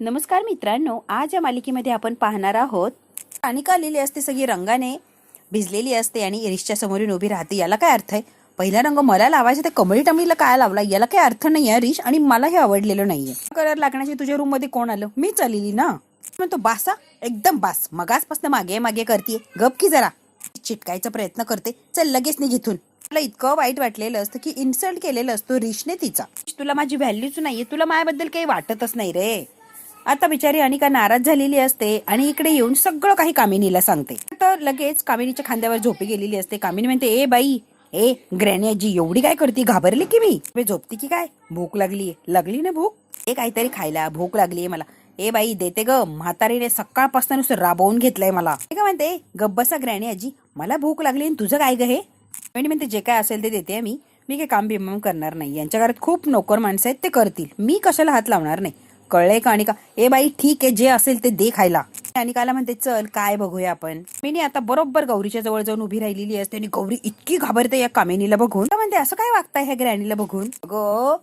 नमस्कार मित्रांनो, आज या मालिकेमध्ये आपण पाहणार आहोत. अनिका आलेली असते, सगळी रंगाने भिजलेली असते आणि इरिशच्या समोरून उभी राहते. याला काय अर्थ आहे? पहिला रंग मला लावायचा, ते कमळी टमळीला काय लावला? याला काय अर्थ नाही आहे रिश, आणि मला हे आवडलेलं नाहीये. कलर लागण्याची तुझ्या रूम मध्ये कोण आलं? मीच आलेली ना. म्हणतो बासा, एकदम बास. मगासपासून मागे मागे करते. गप की जरा. चिटकायचा प्रयत्न करते. चल लगेच निघ इथून. मला इतकं वाईट वाटलेलं असतं की इन्सल्ट केलेलं असतो रिशने तिचा. तुला माझी व्हॅल्यूच नाहीये, तुला माझ्याबद्दल काही वाटतच नाही रे. आता बिचारी अनिका नाराज झालेली असते आणि इकडे येऊन सगळं काही कामिनीला सांगते. तर लगेच कामिनीच्या खांद्यावर झोपी गेलेली असते. कामिनी म्हणते, ए बाई, ए ग्रॅनी आजी, एवढी काय करते? घाबरली की मी झोपती की काय? भूक लागली ना भूक? ए काहीतरी खायला, भूक लागलीये मला. ए बाई देते ग. म्हातारीने सकाळपासून नुसतं राबवून घेतलंय मला. काय म्हणते, गप्प बसा ग्रॅनी आजी, मला भूक लागली आणि तुझं काय ग हे? म्हणते जे काय असेल ते देते मी काही काम बिम करणार नाही. यांच्या घरात खूप नोकर माणसं आहेत, ते करतील. मी कशाला हात लावणार नाही. कळलंय का अनिका? ए बाई ठीक आहे, जे असेल ते दे खायला. अनिकाला म्हणते, चल काय बघूया आपण. मी आता बरोबर गौरीच्या जवळ जाऊन उभी राहिलेली असते आणि गौरी इतकी घाबरते या कामिनीला बघून. म्हणते, असं काय वागताय ह्या ग्रॅनीला बघून? गो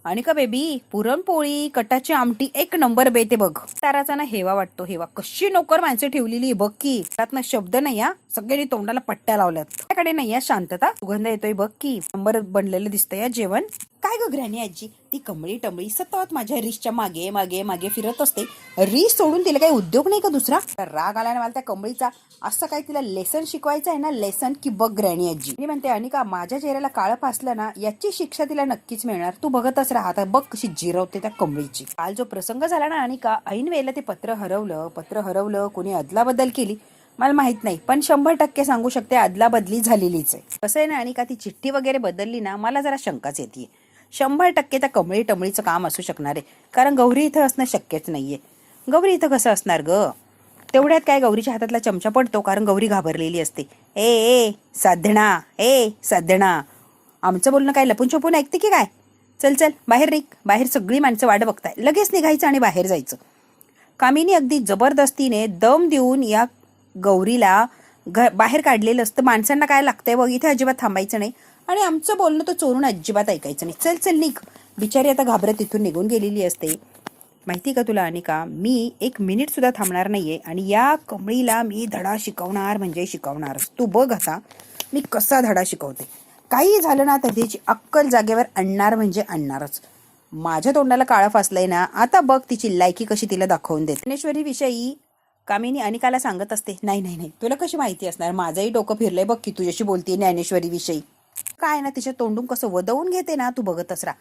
अनिका बेबी, पुरणपोळी कटाची आमटी एक नंबर बेते बघ. ताराचा ना हेवा वाटतो, हेवा. कशी नोकर माणसं ठेवलेली बघ की. त्यात ना शब्द नाही या, सगळ्यांनी तोंडाला पट्ट्या लावल्यात. त्याकडे नाही या शांतता. सुगंध येतोय बघ की. नंबर बनलेलं दिसतंय या जेवण. काय ग ग्रॅनी आजी, ती कमळी टमळी सतत माझ्या रिशच्या मागे मागे मागे फिरत असते. रिश सोडून तिला काही उद्योग नाही का दुसरा? राग आला ना मला त्या कमळीचा. असं काय तिला लेसन शिकवायचं आहे ना, लेसन की बघ ग्रॅनी आजी. मी म्हणते, अनिका माझ्या चेहऱ्याला काळं फासलं ना, याची शिक्षा तिला नक्कीच मिळणार. तू बघतच राहता. बघ कशी जिरवते त्या कमळीची. काल जो प्रसंग झाला ना अनिका, ऐन वेळेला ते पत्र हरवलं, कोणी अदलाबदल केली मला माहित नाही, पण 100% सांगू शकते अदलाबदली झालेलीच आहे. कसं आहे ना अनिका, ती चिठ्ठी वगैरे बदलली ना, मला जरा शंकाच येते. 100% त्या कमळी टमळीचं काम असू शकणार आहे, कारण गौरी इथं असणं शक्यच नाहीये. गौरी इथं कसं असणार ग? तेवढ्यात काय गौरीच्या हातातला चमचा पडतो, कारण गौरी घाबरलेली असते. ए साधना, आमचं बोलणं काय लपून छपून ऐकते की काय? चल चल बाहेर निघ. बाहेर सगळी माणसं वाट बघताय. लगेच निघायचं आणि बाहेर जायचं. कामिनी अगदी जबरदस्तीने दम देऊन या गौरीला बाहेर काढलेलं असतं. माणसांना काय लागतंय बघ, इथे अजिबात थांबायचं नाही आणि आमचं बोलणं तर चोरून अजिबात ऐकायचं नाही. चल चल निघ. बिचारी आता घाबरत तिथून निघून गेलेली असते. माहिती का तुला अनिका, मी 1 मिनिट सुद्धा थांबणार नाहीये आणि या कमळीला मी धडा शिकवणार म्हणजे शिकवणार. तू बघ आता मी कसा धडा शिकवते. काही झालं ना तर त्याची अक्कल जागेवर आणणार म्हणजे आणणारच. माझ्या तोंडाला काळं फासलंय ना, आता बघ तिची लायकी कशी तिला दाखवून देते. ज्ञानेश्वरी विषयी कामिनी अनिकाला सांगत असते. नाही, तुला कशी माहिती असणार? माझंही डोकं फिरलंय बघ की तुझ्याशी बोलते ज्ञानेश्वरी विषयी. काय ना तिच्या तोंडून कसं वदवून घेते ना, तू बघतच राहा.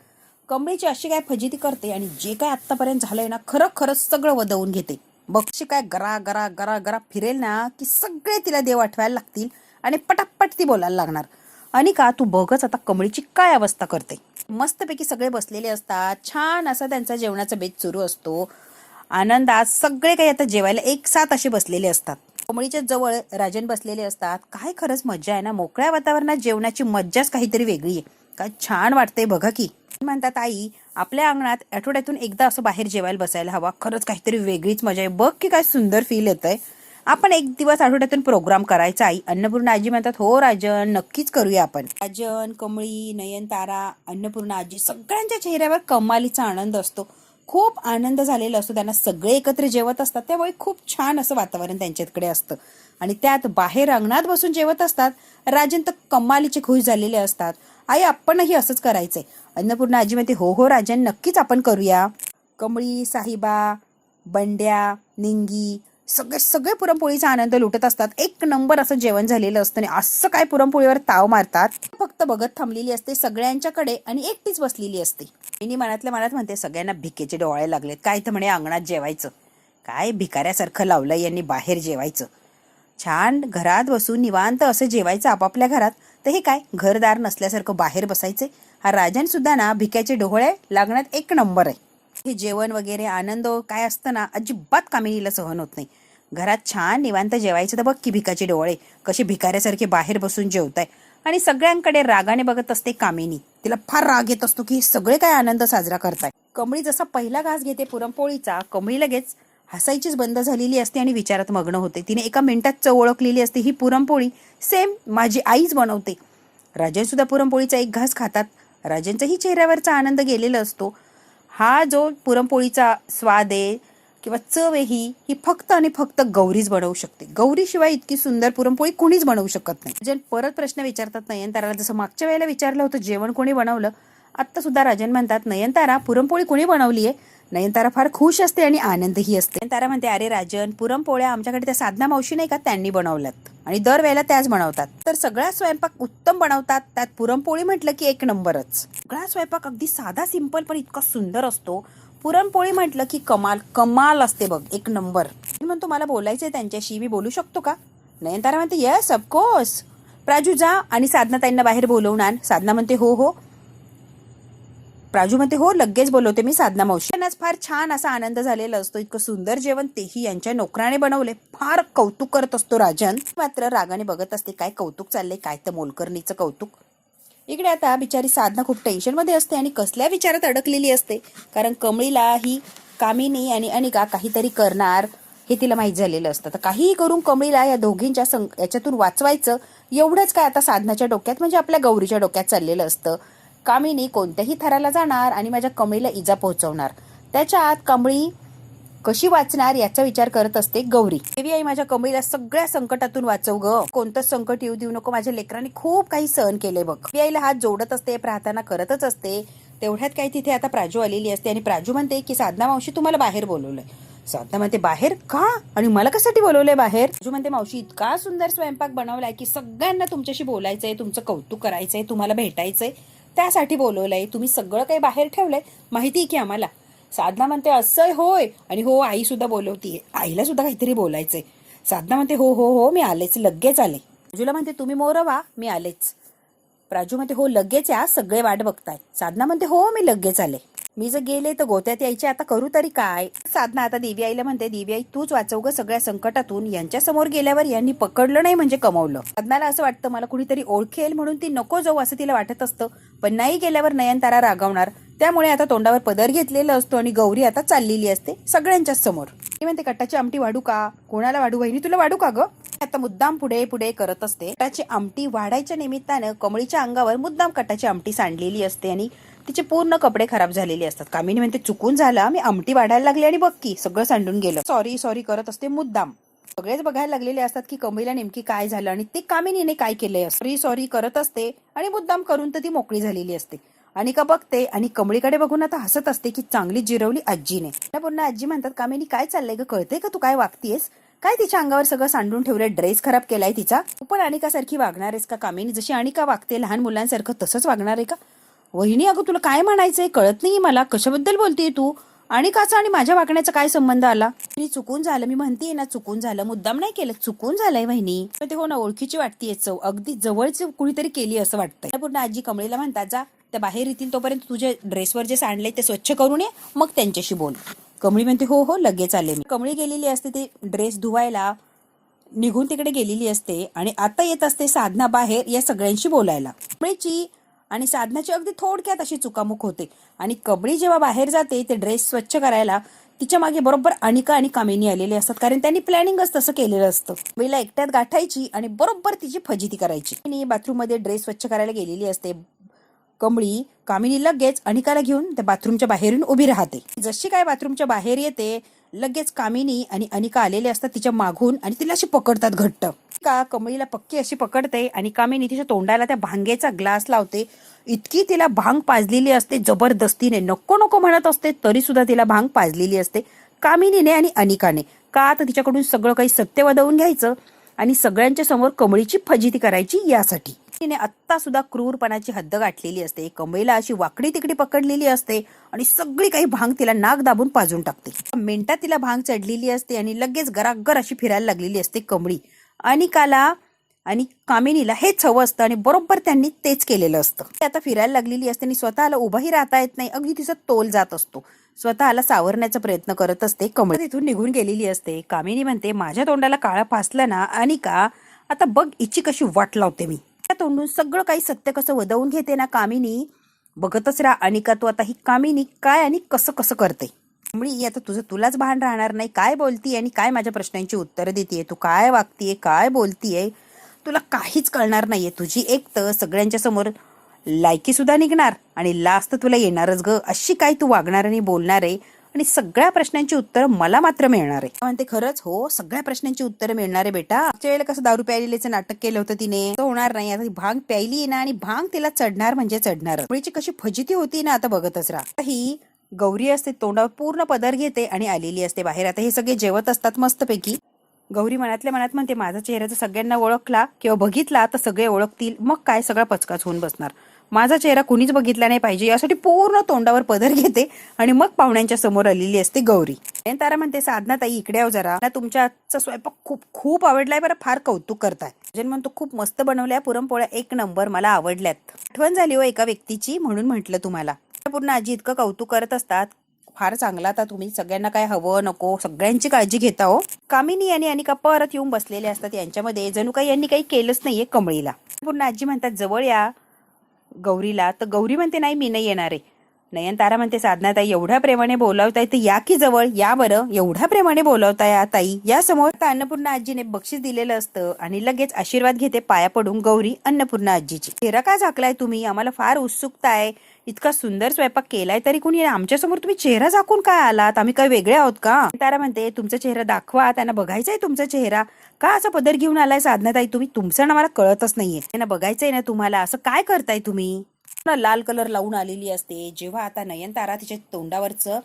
कमळीची अशी काय फजिती करते आणि जे काय आतापर्यंत झालंय ना, खरंच सगळं वदवून घेते. बघशी काय गरा गरा गरा गरा फिरेल ना, की सगळे तिला देव आठवायला लागतील आणि पटापट ती बोलायला लागणार. अनिका तू बघच आता कमळीची काय अवस्था करते. मस्तपैकी सगळे बसलेले असतात, छान असा त्यांचा जेवणाचा बेत सुरू असतो. आनंदात सगळे काही आता जेवायला एक साथ असे बसलेले असतात. कमळीच्या जवळ राजन बसलेले असतात. काय खरंच मज्जा आहे ना, मोकळ्या वातावरणात जेवणाची मज्जाच काहीतरी वेगळी आहे. काय छान वाटतंय बघा की. म्हणतात आई, आपल्या अंगणात आठवड्यातून एकदा असं बाहेर जेवायला बसायला हवा. खरंच काहीतरी वेगळीच मजा आहे. बघ की काय सुंदर फील येतंय. आपण एक दिवस आठवड्यातून प्रोग्राम करायचा आई. अन्नपूर्णा आजी म्हणतात, हो राजन, नक्कीच करूया आपण. राजन, कमळी, नयनतारा, अन्नपूर्णा आजी सगळ्यांच्या चेहऱ्यावर कमालीचा आनंद असतो. खूप आनंद झालेला असतो. त्यांना सगळे एकत्र जेवत असतात, त्यामुळे खूप छान असं वातावरण त्यांच्याकडे असतं. आणि त्यात बाहेर अंगणात बसून जेवत असतात. राजन तर कमालीचे खुश झालेले असतात. आई आपणही असंच करायचंय. अन्नपूर्णा आजी म्हणते, हो राजन, नक्कीच आपण करूया. कमळी, साहिबा, बंड्या, निंगी सगळे पुरणपोळीचा आनंद लुटत असतात. एक नंबर असं जेवण झालेलं असतं आणि असं काय पुरणपोळीवर ताव मारतात. फक्त बघत थांबलेली असते सगळ्यांच्याकडे आणि एकटीच बसलेली असते. मी मनातल्या मनात म्हणते, सगळ्यांना भिकेचे डोळे लागलेत. काय तर म्हणे अंगणात जेवायचं, काय भिकाऱ्यासारखं लावलंय यांनी बाहेर जेवायचं. छान घरात बसून निवांत असं जेवायचं आपापल्या घरात, तर हे काय घरदार नसल्यासारखं बाहेर बसायचे. हा राजन सुद्धा ना भिक्याचे डोळे लागण्यात एक नंबर आहे. हे जेवण वगैरे आनंद काय असतं ना, अजिबात कामिनीला सहन होत नाही. घरात छान निवांत जेवायचं, तर बघ की भिकाचे डोळे कसे भिकाऱ्यासारखे बाहेर बसून जेवताय. आणि सगळ्यांकडे रागाने बघत असते कामिनी. तिला फार राग येत असतो की सगळे काय आनंद साजरा करताय. कमळी जसा पहिला घास घेते पुरणपोळीचा, कमळी लगेच हसायचीच बंद झालेली असते आणि विचारात मग्न होते. तिने एका मिनिटात चव ओळखलेली असते. ही पुरणपोळी सेम माझी आईच बनवते. राजन सुद्धा पुरणपोळीचा एक घास खातात. राजनच्याही चेहऱ्यावरचा आनंद गेलेला असतो. हा जो पुरणपोळीचा स्वाद आहे किंवा चव आहे ही फक्त आणि फक्त गौरीच बनवू शकते. गौरीशिवाय इतकी सुंदर पुरणपोळी कुणीच बनवू शकत नाही. राजन परत प्रश्न विचारतात नयनताराला, जसं मागच्या वेळेला विचारलं होतं जेवण कोणी बनवलं, आत्ता सुद्धा राजन म्हणतात नयनतारा पुरणपोळी कुणी बनवली आहे. नयनतारा फार खुश असते आणि आनंदही असते. नयनतारा म्हणते अरे राजन, पुरणपोळ्या आमच्याकडे त्या साधना मावशी नाही का त्यांनी बनवल्यात आणि दरवेळेला त्याच बनवतात. तर सगळा स्वयंपाक उत्तम बनवतात, त्यात पुरणपोळी म्हटलं की एक नंबरच. सगळा स्वयंपाक अगदी साधा सिंपल पण इतका सुंदर असतो. पुरणपोळी म्हटलं की कमाल कमाल असते बघ, एक नंबर. म्हणतो मला बोलायचंय त्यांच्याशी, मी बोलू शकतो का? नयनतारा म्हणते येस ऑफकोर्स. प्राजू जा आणि साधना ताईंना बाहेर बोलवून आण. साधना म्हणते हो हो. प्राजू म्हणते हो लगेच बोलवते मी साधना मावशी. त्यांनाच फार छान असा आनंद झालेला असतो. इतकं सुंदर जेवण तेही यांच्या नोकराने बनवले. फार कौतुक करत असतो राजन. मात्र रागाने बघत असते काय कौतुक चाललंय, काय तर मोलकरणीचं कौतुक. इकडे आता बिचारी साधना खूप टेन्शनमध्ये असते आणि कसल्या विचारात अडकलेली असते. कारण कमळीला ही कामिनी आणि अनिका काहीतरी करणार हे तिला माहीत झालेलं असतं. तर काहीही करून कमळीला या दोघींच्या याच्यातून वाचवायचं एवढंच काय आता साधनाच्या डोक्यात म्हणजे आपल्या गौरीच्या डोक्यात चाललेलं असतं. कामिनी कोणत्याही थराला जाणार आणि माझ्या कमळीला इजा पोहोचवणार. त्याच्या आत कमळी कशी वाचणार याचा विचार करत असते गौरी. देवी आई माझ्या कमळीला सगळ्या संकटातून वाचव ग, कोणतंच संकट येऊ देऊ नको. माझ्या लेकरांनी खूप काही सहन केले बघ. देवी आईला हात जोडत असते, प्रार्थना करतच असते. तेवढ्यात काही तिथे आता प्राजू आलेली असते आणि प्राजू म्हणते की साधना मावशी तुम्हाला बाहेर बोलवलंय. साधना म्हणते बाहेर का आणि मला कशासाठी बोलवलंय बाहेर? प्राजू म्हणते मावशी इतका सुंदर स्वयंपाक बनवलाय की सगळ्यांना तुमच्याशी बोलायचंय, तुमचं कौतुक करायचंय, तुम्हाला भेटायचंय, त्यासाठी बोलवलंय. तुम्ही सगळं काही बाहेर ठेवलंय माहिती की आम्हाला. साधना म्हणते असं होय, आणि हो आई सुद्धा बोलवतीये, आईला सुद्धा काहीतरी बोलायचंय. साधना म्हणते हो हो हो मी आलेच, लगेच आले. प्राजूला म्हणते तुम्ही मोरवा मी आलेच. प्राजू म्हणते हो लगेच या, सगळे वाट बघताय. साधना म्हणते हो मी लगेच आले, मी जर गेले तर गोत्यात यायचे, आता करू तरी काय. साधना आता देवी आईला म्हणते देवी आई तूच वाचव ग सगळ्या संकटातून, यांच्या समोर गेल्यावर यांनी पकडलं नाही म्हणजे कमवलं. साधनाला असं वाटतं मला कुणीतरी ओळखेल म्हणून ती नको जाऊ असं तिला वाटत असतं, पण नाही गेल्यावर नयनतारा रागावणार. त्यामुळे आता तोंडावर पदर घेतलेला असतो आणि गौरी आता चाललेली असते सगळ्यांच्याच समोर. ती म्हणते कट्टाची आमटी वाढू का? कोणाला वाढू? वहिनी तुला वाढू का ग? आता मुद्दाम पुढे पुढे करत असते. कट्टाची आमटी वाढायच्या निमित्तानं कमळीच्या अंगावर मुद्दाम कट्टाची आमटी सांडलेली असते आणि तिचे पूर्ण कपडे खराब झालेले असतात. कामिनी म्हणते चुकून झाला, मी आमटी वाढायला लागली आणि बघ की सगळं सांडून गेलं. सॉरी सॉरी करत असते मुद्दाम. सगळेच बघायला लागलेले असतात की कमळीला नेमकी काय झालं आणि ते कामिनीने काय केलंय. सॉरी सॉरी करत असते आणि मुद्दाम करून तर ती मोकळी झालेली असते. अनिका बघते आणि कमळीकडे बघून आता हसत असते की चांगली जिरवली आजीने. पुन्हा आजी म्हणतात कामिनी काय चाललंय ग, कळतंय का तू काय वागतीयस? काय तिच्या अंगावर सगळं सांडून ठेवलंय, ड्रेस खराब केलाय तिचा. तू पण अनिका सारखी वागणार आहेस का कामिनी? जशी अनिका वागते लहान मुलांसारखं तसंच वागणार आहे का? वहिनी अगं तुला काय म्हणायचंय कळत नाही मला, कशाबद्दल बोलतेय तू? अनिकाचा आणि माझ्या वागण्याचा काय संबंध आला? मी चुकून झालं, मी म्हणतेय ना चुकून झालं, मुद्दाम नाही केलं, चुकून झालंय वहिनी. ते हो ना ओळखीची वाटतीये चव, अगदी जवळची कुणीतरी केली असं वाटतंय. पूर्ण आजी कमळीला म्हणतात जा त्या बाहेर येतील तोपर्यंत तुझ्या ड्रेसवर जे सांडले ते स्वच्छ करून ये, मग त्यांच्याशी बोल. कमळी म्हणते हो हो लगेच आले मी. कमळी गेलेली असते ते ड्रेस धुवायला, निघून तिकडे गेलेली असते आणि आता येत असते साधना बाहेर या सगळ्यांशी बोलायला. कमळीची आणि साधनाची अगदी थोडक्यात अशी चुकामुक होते आणि कमळी जेव्हा बाहेर जाते ते ड्रेस स्वच्छ करायला, तिच्या मागे बरोबर अनिका आणि कामिनी आलेले असतात, कारण त्यांनी प्लॅनिंगच तसं केलेलं असतं. कमळीला एकट्यात गाठायची आणि बरोबर तिची फजिती करायची. बाथरूम मध्ये ड्रेस स्वच्छ करायला गेलेली असते कमळी. कामिनी लगेच अनिकाला घेऊन त्या बाथरूमच्या बाहेरून उभी राहते. जशी काय बाथरूमच्या बाहेर येते लगेच कामिनी आणि अनिका आलेले असतात तिच्या मागून आणि तिला अशी पकडतात घट्ट. का कमळीला पक्की अशी पकडते आणि कामिनी तिच्या तोंडाला त्या भांगेचा ग्लास लावते. इतकी तिला भांग पाजलेली असते जबरदस्तीने, नको नको म्हणत असते तरी सुद्धा तिला भांग पाजलेली असते कामिनीने आणि अनिकाने. का तर तिच्याकडून सगळं काही सत्य वदवून घ्यायचं आणि सगळ्यांच्या समोर कमळीची फजिती करायची यासाठी. तिने आत्ता सुद्धा क्रूरपणाची हद्द गाठलेली असते. कमळीला अशी वाकडी तिकडी पकडलेली असते आणि सगळी काही भांग तिला नाक दाबून पाजून टाकते. मिनिटात तिला भांग चढलेली असते आणि लगेच गरागर अशी फिरायला लागलेली असते कमळी. अनिकाला आणि कामिनीला हेच हवं असतं आणि बरोबर त्यांनी तेच केलेलं असतं. ती आता फिरायला लागलेली असते आणि स्वतःला उभाही राहता येत नाही, अगदी तिचा तोल जात असतो. स्वतःला सावरण्याचा प्रयत्न करत असते. कमळ तिथून निघून गेलेली असते. कामिनी म्हणते माझ्या तोंडाला काळा फासलं ना अनिका, आता बघ हिची कशी वाट लावते मी. त्या तोंडून सगळं काही सत्य कसं वदवून घेते ना कामिनी, बघतच राहा अनिका तू आता ही कामिनी काय आणि कसं कसं करते. कमळी आता तुझं तुलाच भान राहणार नाही, काय बोलतीये आणि काय माझ्या प्रश्नांची उत्तरं देतीये, तू काय वागतीये काय बोलतीये, तुला काहीच कळणार नाहीये. तुझी एक तर सगळ्यांच्या समोर लायकी सुद्धा निघणार आणि लास्ट तुला येणारच ग. अशी काय तू वागणार आणि बोलणार आहे आणि सगळ्या प्रश्नांची उत्तरं मला मात्र मिळणार आहे. म्हणते खरंच हो, सगळ्या प्रश्नांची उत्तरं मिळणार आहे बेटा. मागच्या वेळेला कसं दारू प्यायलेचं नाटक केलं होतं तिने, तो होणार नाही. आता भांग प्यायली ना आणि भांग तिला चढणार म्हणजे चढणार. मुळीची कशी फजिती होती ना, आता बघतच राहा. ही गौरी असते, तोंडावर पूर्ण पदर घेते आणि आलेली असते बाहेर. आता हे सगळे जेवत असतात मस्तपैकी. गौरी मनातल्या मनात म्हणते माझा चेहरा जर सगळ्यांना ओळखला किंवा बघितला तर सगळे ओळखतील, मग काय सगळा पचकाच होऊन बसणार. माझा चेहरा कुणीच बघितला नाही पाहिजे यासाठी पूर्ण तोंडावर पदर घेते आणि मग पाहुण्यांच्या समोर आलेली असते गौरी. तारा म्हणते साधना ताई इकडे आहो जरा, तुमच्या आजचा स्वयंपाक खूप खूप आवडलाय बरं, फार कौतुक करताय. जन म्हणतो खूप मस्त बनवल्या पुरणपोळ्या, एक नंबर, मला आवडल्यात. आठवण झाली हो एका व्यक्तीची म्हणून म्हटलं तुम्हाला. पूर्ण आजी इतकं कौतुक करत असतात, फार चांगला. आता तुम्ही सगळ्यांना काय हवं नको सगळ्यांची काळजी घेता हो. कामिनी आणि अनिका परत येऊन बसलेले असतात यांच्यामध्ये, जणू काही यांनी काही केलंच नाहीये कमळीला. पूर्ण आजी म्हणतात जवळ या गौरीला, तर गौरी म्हणते नाही मी नाही येणार आहे. नयनतारा म्हणते साधनाताई एवढ्या प्रेमाने बोलावताय तर या की जवळ या बरं, एवढ्या प्रेमाने बोलावताय ताई या समोर. तर अन्नपूर्णा आजीने बक्षीस दिलेलं असतं आणि लगेच आशीर्वाद घेते पाया पडून गौरी अन्नपूर्णा आजीची. चेहरा का झाकलाय तुम्ही, आम्हाला फार उत्सुकता आहे. इतका सुंदर स्वयंपाक केलाय तरी कुणी आमच्या समोर तुम्ही चेहरा झाकून काय आलात, आम्ही काय वेगळे आहोत का. तारा म्हणते तुमचा चेहरा दाखवा, त्यांना बघायचंय तुमचा चेहरा. का असं पदर घेऊन आलाय साधनाताई तुम्ही, तुमचं ना मला कळतच नाहीये. त्यांना बघायचंय ना तुम्हाला, असं काय करताय तुम्ही. लाल कलर लावून आलेली असते. जेव्हा आता नयनतारा तिच्या तोंडावरचं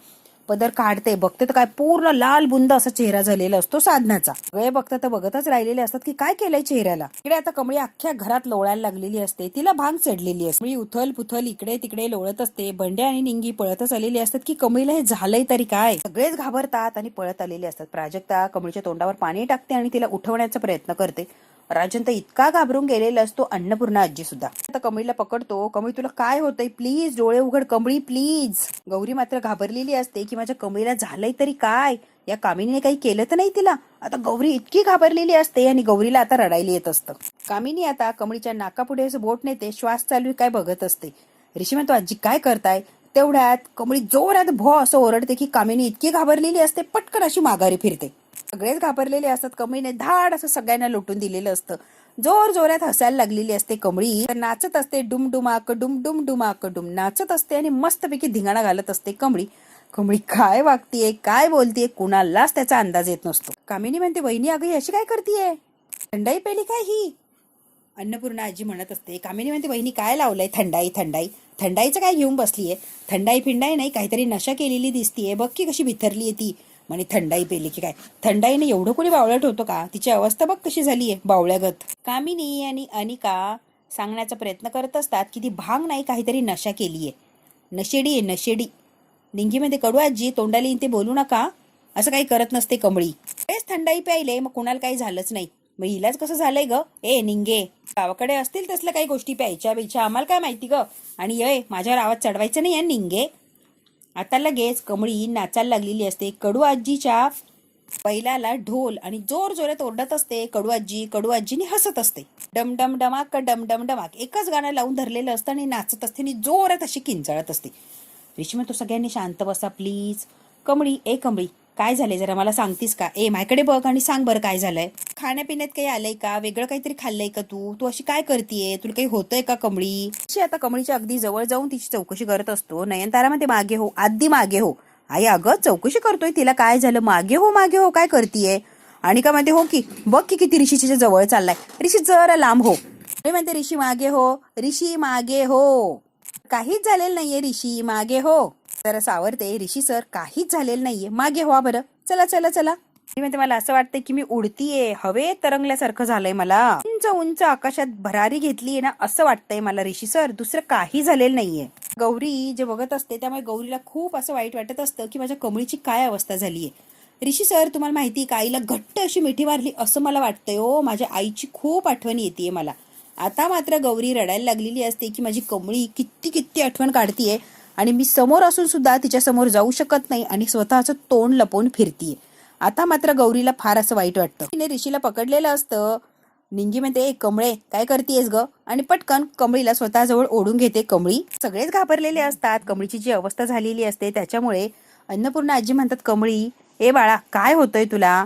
पदर काढते बघते तर काय पूर्ण लाल बुंद असा चेहरा झालेला असतो साधनाचा. सगळे बघतात तर बघतच राहिलेले असतात की काय केलंय चेहऱ्याला. इकडे आता कमळी अख्ख्या घरात लोळायला लागलेली असते, तिला भांग चढलेली असते. कमळी उथल पुथल इकडे तिकडे लोळत असते. बंड्या आणि निंगी पळतच आलेली असतात की कमळीला हे झालंय तरी काय. सगळेच घाबरतात आणि पळत आलेले असतात. प्राजक्ता कमळीच्या तोंडावर पाणी टाकते आणि तिला उठवण्याचा प्रयत्न करते. राजन तर इतका घाबरून गेलेला असतो, अन्नपूर्णा आजी सुद्धा. आता कमळीला पकडतो, कमळी तुला काय होतंय, प्लीज डोळे उघड कमळी प्लीज. गौरी मात्र घाबरलेली असते की माझ्या कमळीला झालंय तरी काय, या कामिनीने काही केलं तर नाही तिला. आता गौरी इतकी घाबरलेली असते आणि गौरीला आता रडायला येत असतं. कामिनी आता कमळीच्या नाकापुढे असं बोट नेते, श्वास चालू काय बघत असते. ऋषी म्हणतो आजी काय करताय. तेवढ्यात कमळी जोरात भो असं ओरडते की कामिनी इतकी घाबरलेली असते, पटकन अशी माघारी फिरते. सगळेच घाबरलेले असतात. कमळीने धाड असं सगळ्यांना लुटून दिलेलं असतं. जोर जोरात हसायला लागलेली असते कमळी. नाचत असते, डुमडुमाक डुम डुम डुमाक डुम नाचत असते आणि मस्तपैकी धिंगाणा घालत असते कमळी. कमळी काय वागतीये काय बोलतीये कुणालाच त्याचा अंदाज येत नसतो. कामिनी म्हणते वहिनी अगं अशी काय करतीये, थंडाई पेली काय ही. अन्नपूर्णा आजी म्हणत असते. कामिनी म्हणते वहिनी काय लावलंय, थंडाई थंडाई, थंडाईचं काय घेऊन बसलीये. थंडाई फिंडाई नाही, काहीतरी नशा केलेली दिसतीये, बघ की कशी बिथरलीये ती. म्हणे थंडाई पेली की काय, थंडाईने एवढं कोणी बावळट होतो का, तिची अवस्था बघ कशी झालीये बावळ्यागत. कामिनी आणि अनिका सांगण्याचा प्रयत्न करत असतात की ती भांग नाही काहीतरी नशा केलीये, नशेडी आहे नशेडी. निंगीमध्ये कडू आजी तोंडाली ते बोलू नका, असं काही करत नसते कमळी. तेच थंडाई प्यायले मग कुणाला काही झालंच नाही, मग हिलाच कसं झालंय ग. ए निंगे गावाकडे असतील तसल्या काही गोष्टी प्यायच्या बिच्या, आम्हाला काय माहिती ग. आणि ये माझ्यावर आवाज चढवायचं नाही या निंगे. आता लगेच कमळी नाचायला लागलेली असते. कडू आजीच्या बैलाला ढोल आणि जोर जोरात ओरडत असते. कडू आजीने हसत असते. डम डम डमाक डम डम डमाक एकच गाणं लावून धरलेलं असतं आणि नाचत असते आणि जोरात अशी किंचाळत असते. ऋषी म्हणतो सगळ्यांनी शांत बसा प्लीज. कमळी ए कमळी काय झालंय जरा मला सांगतीस का. ए माझ्याकडे बघ आणि सांग बरं काय झालंय. खाण्यापिण्यात काही आलंय का, वेगळं काहीतरी खाल्लंय का तू अशी काय करतीये, तुला काही होतंय का कमळी. आता कमळीच्या अगदी जवळ जाऊन तिची चौकशी करत असतो. नयनतारा म्हणते मागे हो आधी मागे हो. आई अगं चौकशी करतोय तिला काय झालं, मागे हो काय करतीये. आणि का म्हणते हो की बघ की किती ऋषीच्या जवळ चाललाय. ऋषी जरा लांब हो. म्हणते ऋषी मागे हो, ऋषी मागे हो. काहीच झालेलं नाहीये ऋषी मागे हो. तर सावरते ऋषी सर काहीच झालेलं नाहीये मागे व्हा बरं, चला चला चला. म्हणते मला असं वाटतंय की मी उडतीये, हवेत तरंगल्यासारखं झालंय मला, उंच उंच आकाशात भरारी घेतलीये ना असं वाटतंय मला ऋषी सर, दुसरं काही झालेलं नाहीये. गौरी जे बघत असते त्यामुळे गौरीला खूप असं वाईट वाटत असतं की माझ्या कमळीची काय अवस्था झालीये. ऋषी सर तुम्हाला माहिती का आईला घट्ट अशी मिठी मारली असं मला वाटतंय हो, माझ्या आईची खूप आठवण येते मला. आता मात्र गौरी रडायला लागलेली असते की माझी कमळी किती किती आठवण काढतीये आणि मी समोर असून सुद्धा तिच्या समोर जाऊ शकत नाही आणि स्वतःचं तोंड लपवून फिरतीये. आता मात्र गौरीला फार असं वाईट वाटतं. तिने ऋषीला पकडलेलं असतं. निंगी म्हणते कमळे काय करतेयस ग, आणि पटकन कमळीला स्वतःजवळ ओढून घेते कमळी. सगळेच घाबरलेले असतात कमळीची जी अवस्था झालेली असते त्याच्यामुळे. अन्नपूर्णा आजी म्हणतात कमळी ए बाळा काय होतंय तुला,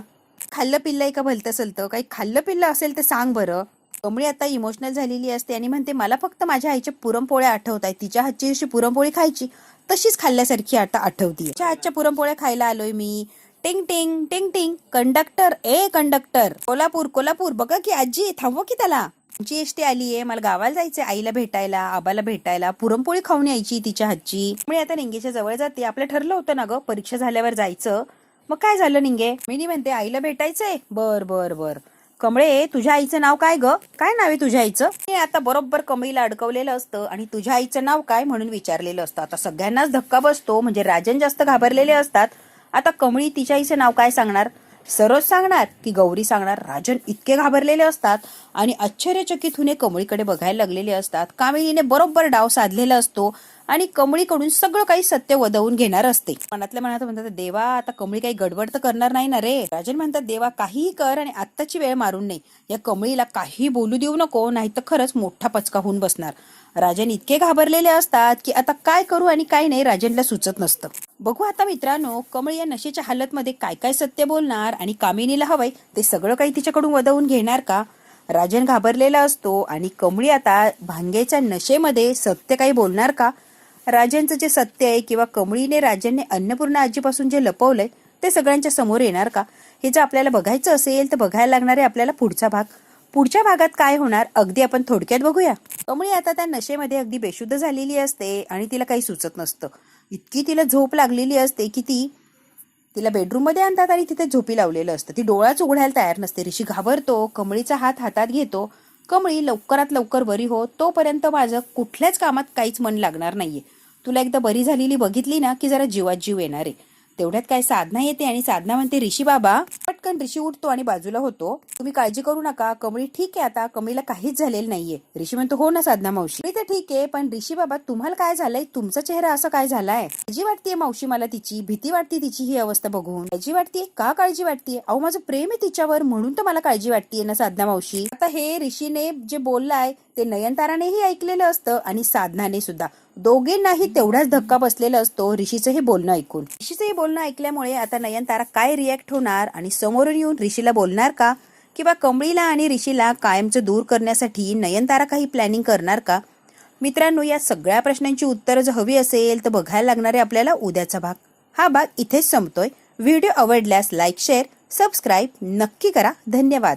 खाल्लं पिल्लंय का भलतं सलतं, काही खाल्लं पिल्लं असेल तर सांग बरं. कमळी आता इमोशनल झालेली असते आणि म्हणते मला फक्त माझ्या आईच्या पुरणपोळ्या आठवत आहेत. तिच्या हातची जशी पुरणपोळी खायची तशीच खाल्ल्यासारखी आता आठवतीये. तिच्या हातच्या पुरणपोळ्या खायला आलोय मी. टिंग टिंग टिंग टिंग. Conductor a conductor, Kolhapur Kolhapur, बघा की आजी, थांबवा की त्याला. आमची एसटी आलीये, मला गावाला जायचंय आईला भेटायला, आबाला भेटायला, पुरणपोळी खाऊन यायची तिच्या हातची. मी आता निंगेच्या जवळ जाते. आपलं ठरलं होतं ना ग परीक्षा झाल्यावर जायचं. मग काय झालं निंगे? मी म्हणते आईला भेटायचंय. बर बर बर. कमळे, तुझ्या आईचं नाव काय ग? काय नाव आहे तुझ्या आईचं? हे आता बरोबर कमळीला अडकवलेलं असतं आणि तुझ्या आईचं नाव काय म्हणून विचारलेलं असतं. आता सगळ्यांनाच धक्का बसतो, म्हणजे राजन जास्त घाबरलेले असतात. आता कमळी तिच्या आईचं नाव काय सांगणार? सरोज सांगणार की गौरी सांगणार? राजन इतके घाबरलेले असतात आणि आश्चर्यचकित होऊन कमळीकडे बघायला लागलेले असतात. कामिनीने बरोबर डाव साधलेला असतो आणि कमळीकडून सगळं काही सत्य वदवून घेणार असते. मनातल्या मनात म्हणतात देवा, आता कमळी काही गडबड तर करणार नाही ना रे. राजन म्हणतात देवा काहीही कर आणि आत्ताची वेळ मारून नाही. या कमळीला काही बोलू देऊ नको, नाही तर खरंच मोठा पचका होऊन बसणार. राजन इतके घाबरलेले असतात की आता काय करू आणि काय नाही राजनला सुचत नसतं. बघू आता मित्रांनो, कमळ या नशेच्या हालतमध्ये काय काय सत्य बोलणार आणि कामिनीला हवंय ते सगळं काही तिच्याकडून वदवून घेणार का? राजन घाबरलेला असतो आणि कमळी आता भांग्याच्या नशेमध्ये सत्य काही बोलणार का? राजनचं जे सत्य आहे किंवा कमळीने राजनने अन्नपूर्णा आजीपासून जे लपवलंय ते सगळ्यांच्या समोर येणार का? हे जर आपल्याला बघायचं असेल तर बघायला लागणार आहे आपल्याला पुढचा भाग. पुढच्या भागात काय होणार अगदी आपण थोडक्यात बघूया. कमळी आता त्या नशेमध्ये अगदी बेशुद्ध झालेली असते आणि तिला काही सुचत नसतं. इतकी तिला झोप लागलेली असते की तिला बेडरूम मध्ये आणतात आणि तिथे झोपी लावलेलं असतं. ती डोळाच उघडायला तयार नसते. ऋषी घाबरतो, कमळीचा हात हातात घेतो. कमळी लवकरात लवकर बरी हो, तोपर्यंत माझं कुठल्याच कामात काहीच मन लागणार नाहीये. तुला एकदा बरी झालेली बघितली ना की जरा जीवात जीव येणार आहे. तेवढ्यात काय साधना येते आणि साधना म्हणते ऋषी बाबा. पटकन ऋषी उठतो आणि बाजूला होतो. तुम्ही काळजी करू नका, कमळी ठीक आहे, आता कमळीला काहीच झालेलं नाहीये. ऋषी म्हणतो हो ना साधना मावशी, मी तर ठीक आहे, पण ऋषी बाबा तुम्हाला काय झालंय? तुमचा चेहरा असा काय झालाय? काळजी वाटतेय मावशी मला तिची, भीती वाटते तिची ही अवस्था बघून. काळजी वाटतेय का? काळजी वाटतेय? अहो माझं प्रेम आहे तिच्यावर म्हणून तर मला काळजी वाटतेय ना साधना मावशी. आता हे ऋषीने जे बोललाय ते नयनतारानेही ऐकलेलं असतं आणि साधनाने सुद्धा. दोघींनाही तेवढाच धक्का बसलेला असतो ऋषीचं हे बोलणं ऐकून. ऋषीचं हे बोलणं ऐकल्यामुळे आता नयनतारा काय रिॲक्ट होणार आणि समोरून येऊन ऋषीला बोलणार का? किंवा कमळीला आणि ऋषीला कायमचं दूर करण्यासाठी नयनतारा काही प्लॅनिंग करणार का? मित्रांनो, या सगळ्या प्रश्नांची उत्तरं जर हवी असेल तर बघायला लागणार आहे आपल्याला उद्याचा भाग. हा भाग इथेच संपतोय. व्हिडिओ आवडल्यास लाईक, शेअर, सबस्क्राईब नक्की करा. धन्यवाद.